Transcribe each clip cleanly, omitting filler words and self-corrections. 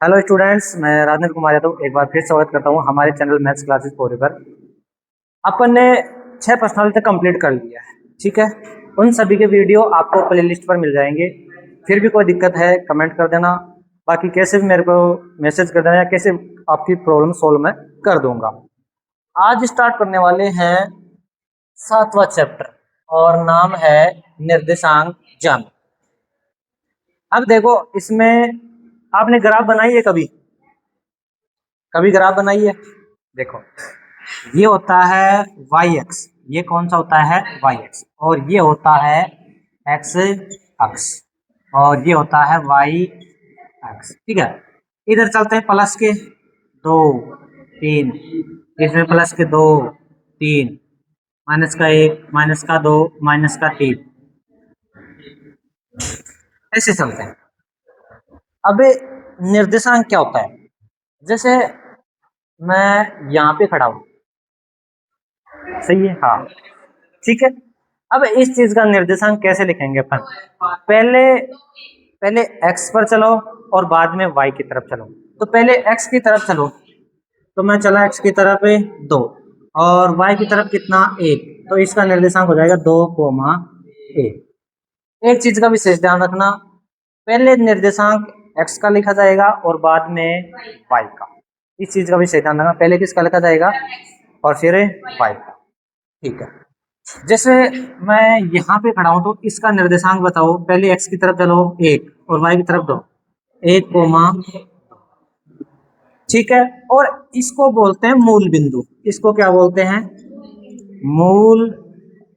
Hello students, मैं राजेंद्र कुमार यादव एक बार फिर स्वागत करता हूं हमारे चैनल मैथ्स क्लासेस फोर पर। अपन ने 6 पर्सनालिटी कंप्लीट कर लिया है, ठीक है। उन सभी के वीडियो आपको प्लेलिस्ट पर मिल जाएंगे। फिर भी कोई दिक्कत है कमेंट कर देना, बाकी कैसे भी मेरे को मैसेज कर देना या कैसे आपकी प्रॉब्लम सोल्व मैं कर दूंगा। आज स्टार्ट करने वाले हैं 7वां चैप्टर और नाम है निर्देशांक ज्यामिति। अब देखो, इसमें आपने ग्राफ बनाई है कभी कभी ग्राफ बनाई है? देखो, ये होता है वाई एक्स, ये कौन सा होता है वाई एक्स, और ये होता है एक्स अक्ष, और ये होता है वाई एक्स, ठीक है। इधर चलते हैं प्लस के 2 3, इसमें प्लस के 2 3, माइनस का 1, माइनस का 2, माइनस का 3, ऐसे चलते हैं। अब निर्देशांक क्या होता है? जैसे मैं यहाँ पे खड़ा हूँ, सही है, हाँ, ठीक है। अब इस चीज का निर्देशांक कैसे लिखेंगे अपन? पहले पहले x पर चलो और बाद में y की तरफ चलो। तो पहले x की तरफ चलो, तो मैं चला x की तरफ 2 और y की तरफ कितना 1, तो इसका निर्देशांक हो जाएगा 2,1। एक चीज का विशेष ध्यान रखना, पहले निर्देशांक x का लिखा जाएगा और बाद में y का। इस चीज का विशेष ध्यान रखना, पहले किसका लिखा जाएगा और फिर y का, ठीक है। जैसे मैं यहाँ पे खड़ा हूं तो इसका निर्देशांक बताओ। पहले x की तरफ चलो 1 और y की तरफ 2, 1, ठीक है। और इसको बोलते हैं मूल बिंदु। इसको क्या बोलते हैं? मूल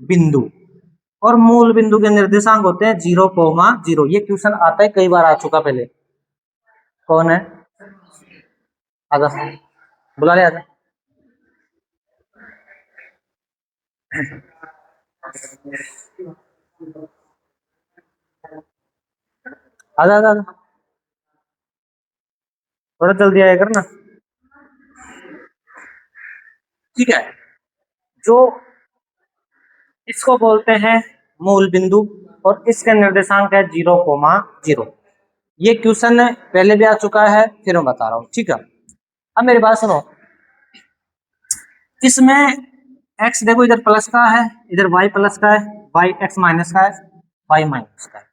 बिंदु। और मूल बिंदु के निर्देशांक होते हैं 0,0। ये क्वेश्चन आता है, कई बार आ चुका पहले। कौन है? आजा, बुला ले, आजा। आजा आजा आजा, थोड़ा जल्दी आया कर ना, ठीक है। जो इसको बोलते हैं मूल बिंदु और इसके निर्देशांक है 0,0। ये क्वेश्चन पहले भी आ चुका है, फिर मैं बता रहा हूँ, ठीक है। अब मेरी बात सुनो, इसमें x देखो, इधर प्लस का है, इधर y प्लस का है, y x माइनस का है, y माइनस का है।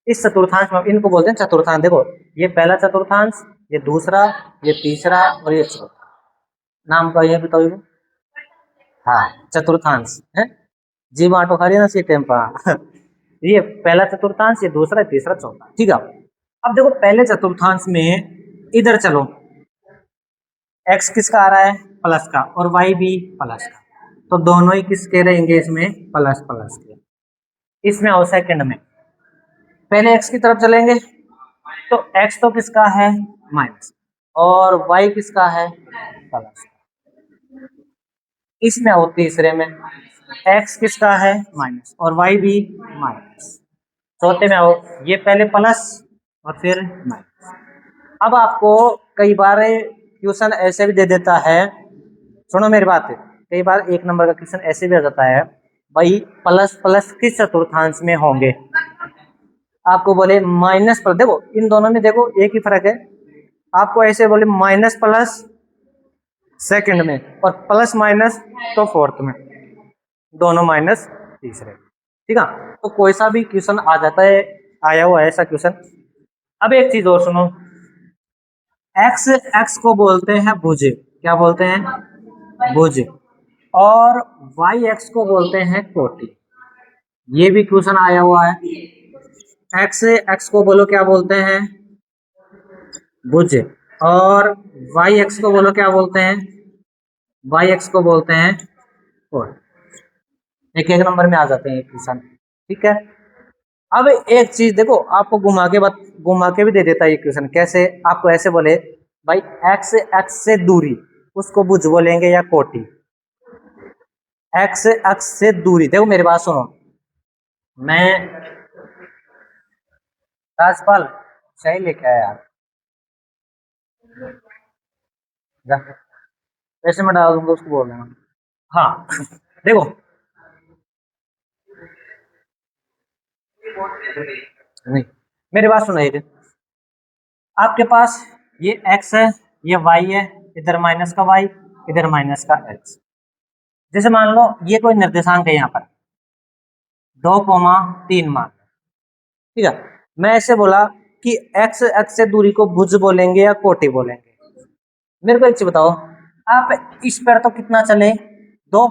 इस चतुर्थांश में इनको बोलते हैं चतुर्थांश। देखो, ये पहला चतुर्थांश, ये दूसरा, ये तीसरा और ये चौथा। नाम का ये बताओ ये? हाँ, चतुर्थांश है। जी बाटो खा रही है ना सी टेम्पा। ये पहला चतुर्थांश, ये दूसरा, तीसरा, चौथा, ठीक है। अब देखो, पहले चतुर्थांश में इधर चलो, x किसका आ रहा है? प्लस का, और y भी प्लस का, तो दोनों ही किसके रहेंगे इसमें? प्लस प्लस के। इसमें और सेकंड में पहले x की तरफ चलेंगे तो x तो किसका है? माइनस, और y किसका है? प्लस। इसमें और तीसरे में x किसका है? माइनस, और y भी माइनस। चौथे में आओ, ये पहले प्लस और फिर माइनस। अब आपको कई बार क्वेश्चन ऐसे भी दे देता है, सुनो मेरी बात, कई बार 1 नंबर का क्वेश्चन ऐसे भी आ जाता है, भाई प्लस प्लस किस चतुर्थांश में होंगे? आपको बोले माइनस पर, देखो इन दोनों में देखो एक ही फर्क है। आपको ऐसे बोले माइनस प्लस सेकंड में और प्लस माइनस तो फोर्थ में, दोनों माइनस तीसरे, ठीक है। तो कोई सा भी क्वेश्चन आ जाता है, आया हुआ है ऐसा क्वेश्चन। अब एक चीज और सुनो, एक्स एक्स को बोलते हैं भुज, क्या बोलते हैं? भुज। और वाई एक्स को बोलते हैं कोटि। ये भी क्वेश्चन आया हुआ है। एक्स एक्स को बोलो क्या बोलते हैं? भुज। और वाई एक्स को बोलो क्या बोलते हैं? वाई एक्स को बोलते हैं कोटि। एक एक नंबर में आ जाते हैं क्वेश्चन, ठीक है। अब एक चीज देखो, आपको घुमा के भी दे देता है ये क्वेश्चन। कैसे? आपको ऐसे बोले, भाई एक्स एक्स से दूरी, उसको भुज बोलेंगे या कोटि। एक्स एक्स से दूरी, देखो मेरी बात सुनो, मैं राजपाल सही लेके आया यार, जा, पैसे में डाल दूंगा, उसको बोल देना। हाँ, देखो, नहीं, मेरी बात सुनाइए। आपके पास ये x है, ये y है, इधर माइनस का y, इधर माइनस का x। जैसे मान लो ये कोई निर्देशांक है यहाँ पर 2,3 मान, ठीक है। मैं ऐसे बोला कि x x से दूरी को भुज बोलेंगे या कोटि बोलेंगे। मेरे को एक चीज बताओ, आप इस पर तो कितना चले 2,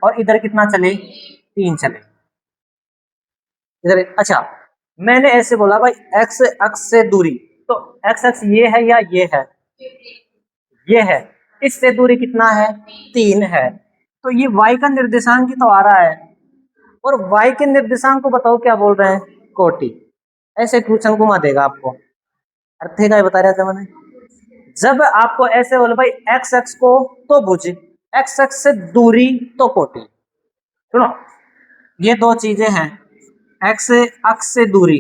और इधर कितना चले 3 चले इधर। अच्छा, मैंने ऐसे बोला भाई x अक्ष से दूरी, तो x अक्ष ये है या ये है, ये है, इससे दूरी कितना है 3 है, तो ये y का निर्देशांक ही तो आ रहा है, और y के निर्देशांक को बताओ क्या बोल रहे हैं, कोटि। ऐसे क्वेश्चन घुमा देगा आपको, अर्थ है क्या बता रहा था मैंने। जब आपको ऐसे बोले भाई x अक्ष को तो भुज, x अक्ष से दूरी तो कोटि। सुनो, ये दो चीजें हैं, x अक्ष से दूरी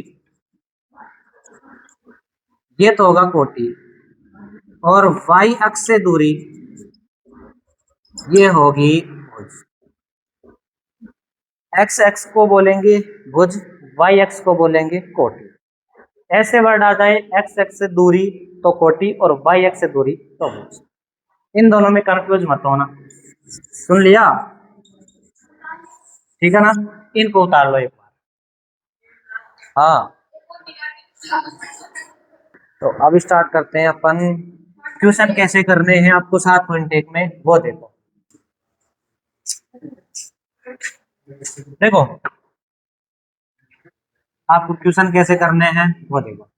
ये तो होगा कोटि, और y अक्ष से दूरी ये होगी भुज। x अक्ष को बोलेंगे भुज, y अक्ष को बोलेंगे कोटि। ऐसे वर्ड आ जाए x अक्ष से दूरी तो कोटि और y अक्ष से दूरी तो भुज। इन दोनों में कंफ्यूज मत होना। सुन लिया, ठीक है ना। इनको उतार लो एक बार। हाँ, तो अब स्टार्ट करते हैं अपन। क्वेश्चन कैसे करने हैं आपको 7.1 में वो देखो। देखो आपको क्वेश्चन कैसे करने हैं वो देखो।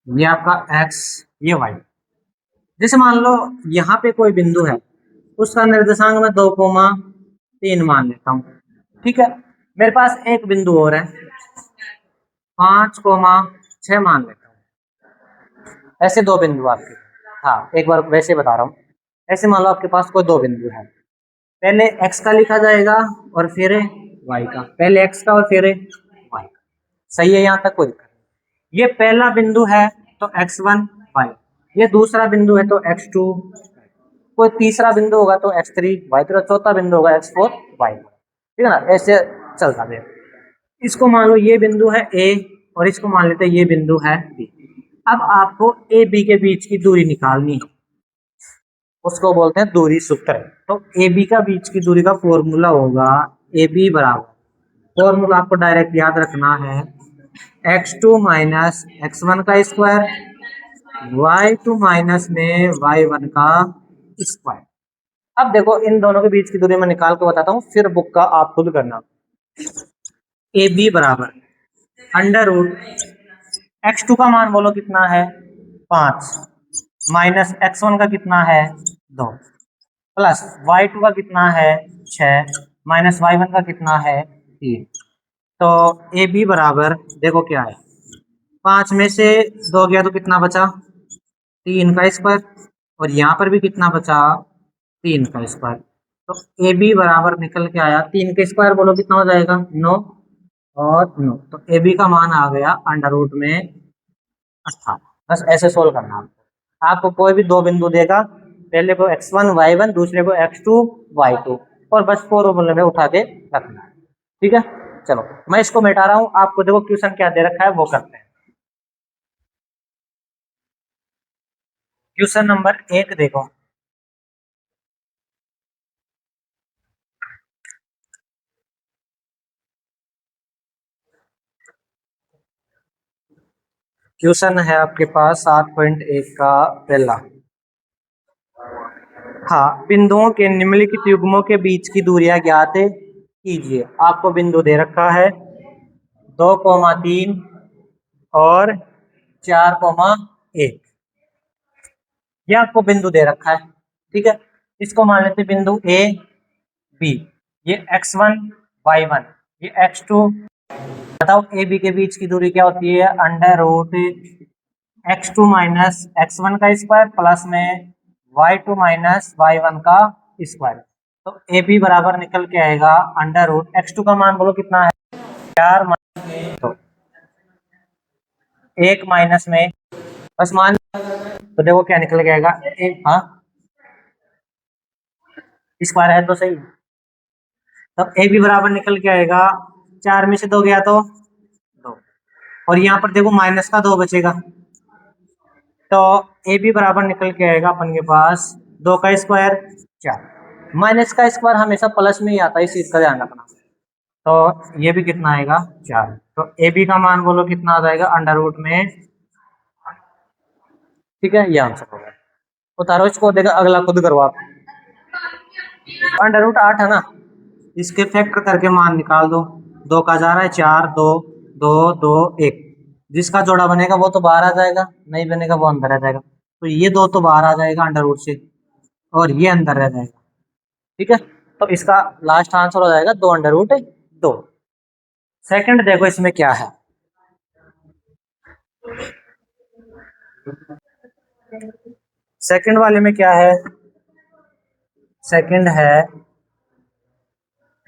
ये आपका x, ये y। जैसे मान लो यहाँ पे कोई बिंदु है, उसका निर्देशांक मैं 2,3 मान लेता हूँ, ठीक है। मेरे पास एक बिंदु और है 5,6 मान लेता हूँ। ऐसे दो बिंदु आपके, हाँ एक बार वैसे बता रहा हूँ। ऐसे मान लो आपके पास कोई दो बिंदु है, पहले x का लिखा जाएगा और फिर y का, पहले x का और फिर y का। सही है, यहाँ तक कोई दिक्कत नहीं। ये पहला बिंदु है तो x1 y, ये दूसरा बिंदु है तो x2, कोई तीसरा बिंदु होगा तो x3 y3, चौथा बिंदु होगा x4 y, ठीक है ना। ऐसे चलता है। इसको मान लो ये बिंदु है a, और इसको मान लेते हैं ये बिंदु है b। अब आपको a b के बीच की दूरी निकालनी है, उसको बोलते हैं दूरी सूत्र। तो ए बी का बीच की दूरी का फॉर्मूला होगा ए बी बराबर, फॉर्मूला आपको डायरेक्ट याद रखना है, x2 माइनस x1 का स्क्वायर, y2 माइनस में y1 का स्क्वायर। अब देखो इन दोनों के बीच की दूरी मैं निकाल के बताता हूँ, फिर बुक का आप खुद करना। ए बी बराबर अंडर रूट x2 का मान बोलो कितना है 5, माइनस x1 का कितना है 2, प्लस y2 का कितना है 6, माइनस y1 का कितना है 3। तो ए बी बराबर देखो क्या है, 5 में से 2 गया तो कितना बचा 3 का स्क्वायर, और यहाँ पर भी कितना बचा 3 का स्क्वायर। तो ए बी बराबर निकल के आया 3 का स्क्वायर बोलो कितना हो जाएगा 9 और 9। तो ए बी का मान आ गया अंडर रूट में 18। बस ऐसे सोल्व करना आपको। आपको कोई भी दो बिंदु देगा, पहले को x1 y1, दूसरे को x2 y2, और बस फॉर्मूले में उठा के रखना है, ठीक है। चलो मैं इसको मिटा रहा हूँ, आपको देखो क्वेश्चन क्या दे रखा है वो करते हैं। क्वेश्चन नंबर 1 देखो। क्वेश्चन है आपके पास 7.1 का पहला। हाँ, बिंदुओं के निम्नलिखित युग्मों के बीच की दूरियां ज्ञात कीजिए। आपको बिंदु दे रखा है 2,3 और 4,1, ये आपको बिंदु दे रखा है, ठीक है। इसको मान लेते बिंदु ए बी, ये x1 y1, ये x2। बताओ ए बी के बीच की दूरी क्या होती है, under root x2 minus x1 का स्क्वायर प्लस में y2 माइनस y1 का स्क्वायर। तो ए बी बराबर निकल के आएगा अंडर रूट x2 का मान बोलो कितना है 4, तो 1 माइनस में बस मान, तो देखो क्या निकल के आएगा एक, हाँ स्क्वायर है तो सही। तब ए बी बराबर निकल के आएगा 4 में से 2 गया तो 2, और यहाँ पर देखो माइनस का 2 बचेगा, तो ए बी बराबर निकल के आएगा अपन के पास 2 का स्क्वायर 4। माइनस का स्क्वायर हमेशा प्लस में ही आता है, इस चीज का ध्यान रखना। तो ये भी कितना आएगा 4। तो ए बी का मान बोलो कितना आ जाएगा अंडर रूट में, ठीक है, ये आंसर होगा। उतारो इसको, देखा अगला खुद करो आप। अंडर रूट 8 है ना, इसके फैक्टर करके मान निकाल दो। 2 का जा रहा है 4, 2 2 2 1, जिसका जोड़ा बनेगा वो तो बाहर आ जाएगा, नहीं बनेगा वो अंदर आ जाएगा। तो ये 2 तो बाहर आ जाएगा अंडर रूट से, और ये अंदर रह जाएगा, ठीक है। तो इसका लास्ट आंसर हो जाएगा 2 अंडर रूट 2। सेकंड देखो इसमें क्या है, सेकंड वाले में क्या है, सेकंड है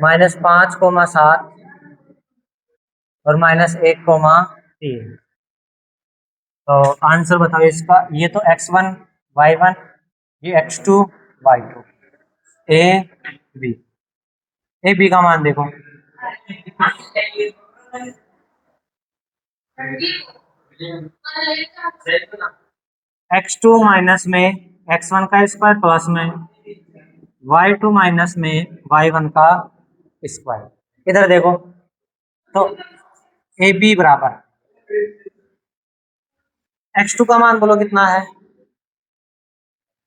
-5,7 और -1,3। तो आंसर बताओ इसका। ये तो x1 y1, ये x2 y2, A B. A B का मान देखो, x2 माइनस में x1 का स्क्वायर प्लस में y2 माइनस में y1 का स्क्वायर। इधर देखो तो ए बी बराबर x2 का मान बोलो कितना है,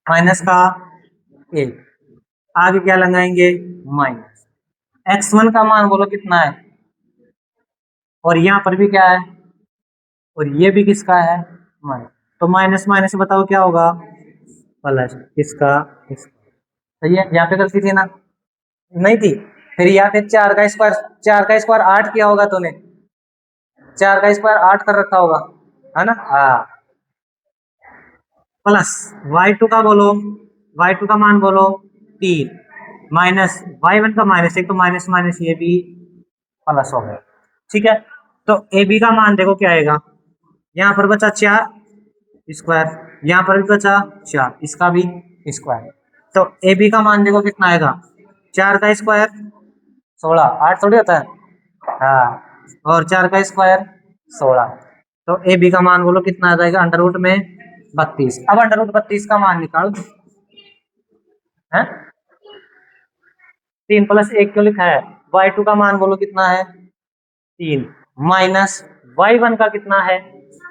माइनस का 1, आगे क्या लगाएंगे माइनस। x1 का मान बोलो कितना है, और यहाँ पर भी क्या है, और ये भी किसका है माइनस। तो माइनस माइनस से बताओ क्या होगा प्लस, इसका सही है। यहाँ पे गलती थी ना, नहीं थी। फिर यहाँ पे 4 का स्क्वायर, 4 का स्क्वायर 8 किया होगा तूने, 4 का स्क्वायर 8 कर रखा होगा, है ना। हाँ, प्लस y2 का बोलो, y2 का मान बोलो 3, माइनस y1 का -1, तो माइनस माइनस ये भी प्लस हो गया, ठीक है। तो ए बी का मान देखो क्या आएगा, यहाँ पर बचा 4 स्क्वायर, यहाँ पर भी बचा 4, इसका भी स्क्वायर। तो ए बी का मान देखो कितना आएगा, 4 का स्क्वायर 16, 8 थोड़ी होता है, हाँ, और 4 का स्क्वायर 16। तो ए बी का मान बोलो कितना आ जाएगा अंडर रूट में 32। अब अंडर रूट 32 का मान निकाल दो, है 3 + 1 क्यों लिखा है। y2 का मान बोलो कितना है 3, माइनस y1 का कितना है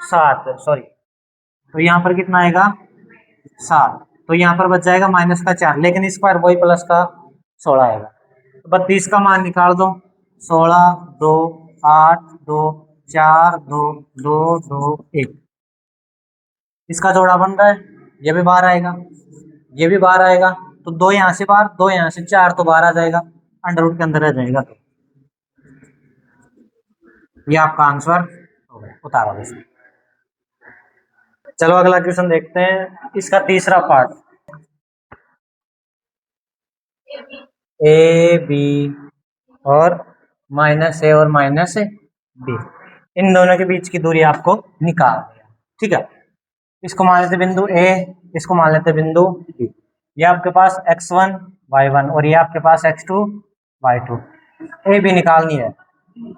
7, सॉरी, तो यहाँ पर कितना आएगा 7। तो यहाँ पर बच जाएगा -4, लेकिन स्क्वायर वही प्लस का 16 आएगा। 32 का मान निकाल दो, 16 2 8 2 4 2 2 2 1, इसका जोड़ा बन रहा है, ये भी बाहर आएगा, ये भी बाहर आएगा। तो 2 यहाँ से बाहर, 2 यहाँ से, 4 तो बाहर आ जाएगा, अंडर रूट के अंदर आ जाएगा। तो ये आपका आंसर हो गया, उतारो इसमें। चलो अगला क्वेश्चन देखते हैं, इसका तीसरा पार्ट। ए बी और -a और -b, इन दोनों के बीच की दूरी आपको निकाल, ठीक है। इसको मान लेते बिंदु ए, इसको मान लेते बिंदु बी। ये आपके पास x1 y1 और ये आपके पास x2 y2, ए बी निकालनी है।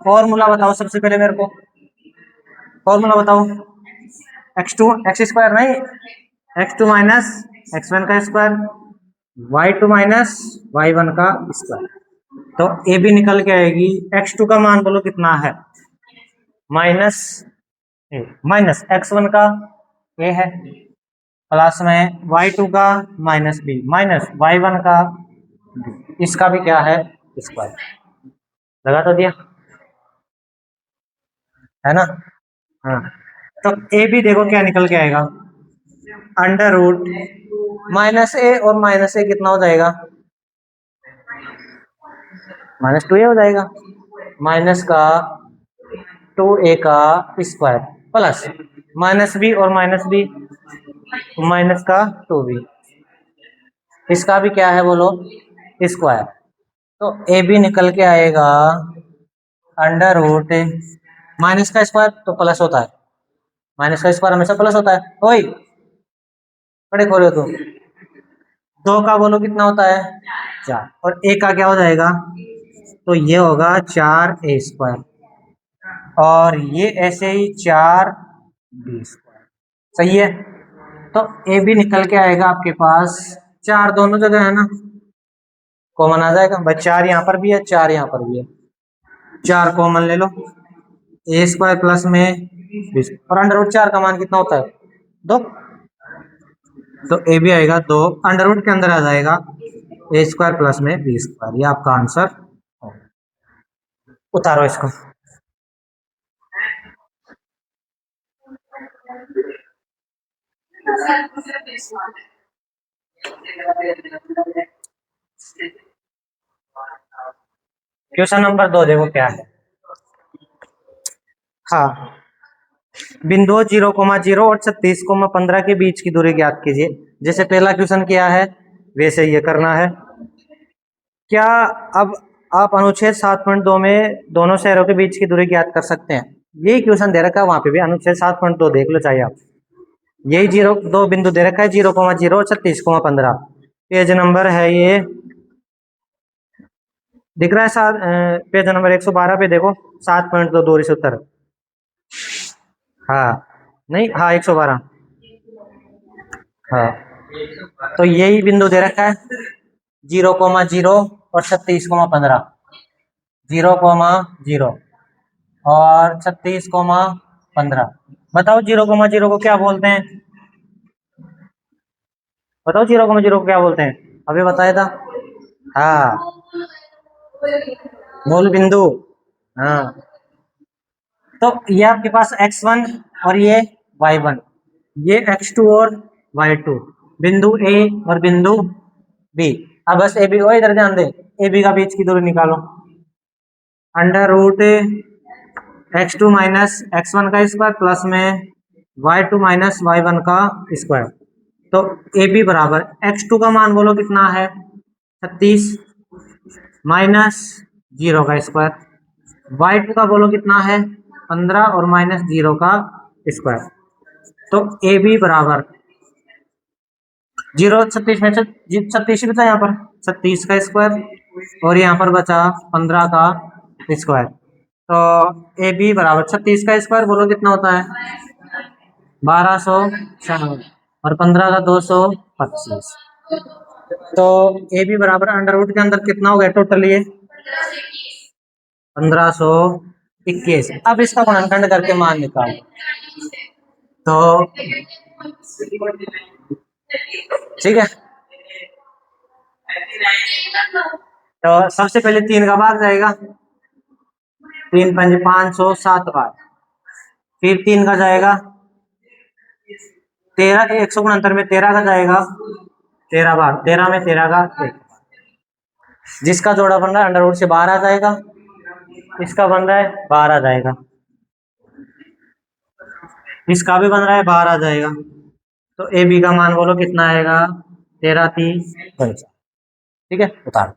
फॉर्मूला बताओ सबसे पहले मेरे को, फॉर्मूला बताओ। x2 x स्क्वायर नहीं, x2 माइनस x1 का स्क्वायर, y2 माइनस y1 का स्क्वायर। तो ए बी निकल के आएगी, x2 का मान बोलो कितना है माइनस ए, माइनस x1 का ए है, प्लस में y2 का -b, माइनस y1 का b, इसका भी क्या है स्क्वायर। लगा तो दिया है ना। हाँ, तो ए बी देखो क्या निकल के आएगा, अंडर रूट -a और -a कितना हो जाएगा -2a हो जाएगा, माइनस का 2a का स्क्वायर प्लस -b और -b माइनस का 2b, इसका भी क्या है बोलो स्क्वायर। तो ए बी निकल के आएगा अंडर रूट, माइनस का स्क्वायर तो प्लस होता है, माइनस का स्क्वायर हमेशा प्लस होता है। ओए खड़े खोलो तो 2 का बोलो कितना होता है 4, और ए का क्या हो जाएगा, तो ये होगा 4a स्क्वायर, और ये ऐसे ही 4b स्क्वायर, सही है। तो ए बी निकल के आएगा आपके पास 4 दोनों जगह है ना, कॉमन आ जाएगा भाई। 4 यहाँ पर भी है, 4 यहाँ पर भी है, 4 कॉमन ले लो। ए स्क्वायर प्लस में 20 और अंडर रूट 4 का मान कितना होता है 2, तो ए भी आएगा 2, अंडर रूट के अंदर आ जाएगा ए स्क्वायर प्लस में बी स्क्वायर। ये आपका आंसर। उतारो इसको। क्वेश्चन नंबर 2 देखो क्या है। हाँ, बिंदु 0,0 और 36,15 के बीच की दूरी ज्ञात कीजिए। जैसे पहला क्वेश्चन किया है वैसे ये करना है। क्या अब आप अनुच्छेद 7.2 में दोनों शहरों के बीच की दूरी ज्ञात कर सकते हैं? यही क्वेश्चन दे रखा है, वहां पे भी अनुच्छेद 7.2 देख लो चाहिए आप। यही 0 2 बिंदु दे रखा है 0,0 और 36,15। पेज नंबर है ये, दिख रहा है पेज नंबर 112 पे देखो 7.2 दूरी से उत्तर। हाँ नहीं, हाँ 112। हाँ, तो यही बिंदु दे रखा है 0,0 और 36,15। 0,0 और 36,15। बताओ 0,0 को क्या बोलते हैं? बताओ 0,0 को क्या बोलते हैं? अभी बताया था। हाँ, मूल बिंदु। हाँ, तो ये आपके पास x1 और ये y1, ये x2 और y2, बिंदु A और बिंदु B। अब बस ए बी को इधर ध्यान दे, ए बी का बीच की दूरी निकालो। Under root x2 minus x1 का स्क्वायर प्लस में y2 माइनस y1 का स्क्वायर। तो ए बी बराबर x2 का मान बोलो कितना है 36 माइनस 0 का स्क्वायर, y2 का बोलो कितना है 15 और माइनस 0 का स्क्वायर। तो ए बी बराबर 0 36 में 36 बचा यहाँ पर 36 का स्क्वायर और यहाँ पर बचा 15 का स्क्वायर। तो ए बी बराबर 36 का स्क्वायर बोलो कितना होता है 1296 और 15 का 225। तो ए बी बराबर अंडर रूट के अंदर कितना हो गया टोटल ये 1521। अब इसका गुणनखंड करके मान निकालो। तो ठीक है, तो सबसे पहले 3 का भाग जाएगा, 3 5 507 बार। फिर 3 का जाएगा 13, 169 में 13 का जाएगा 13 बार, 13 में 13 का 1, जिसका जोड़ा बन रहा है अंडर रूट से बाहर आ जाएगा, इसका बन रहा है बाहर आ जाएगा, इसका भी बन रहा है बाहर आ जाएगा। तो ए बी का मान बोलो कितना आएगा 13 3 55। ठीक है, उतार।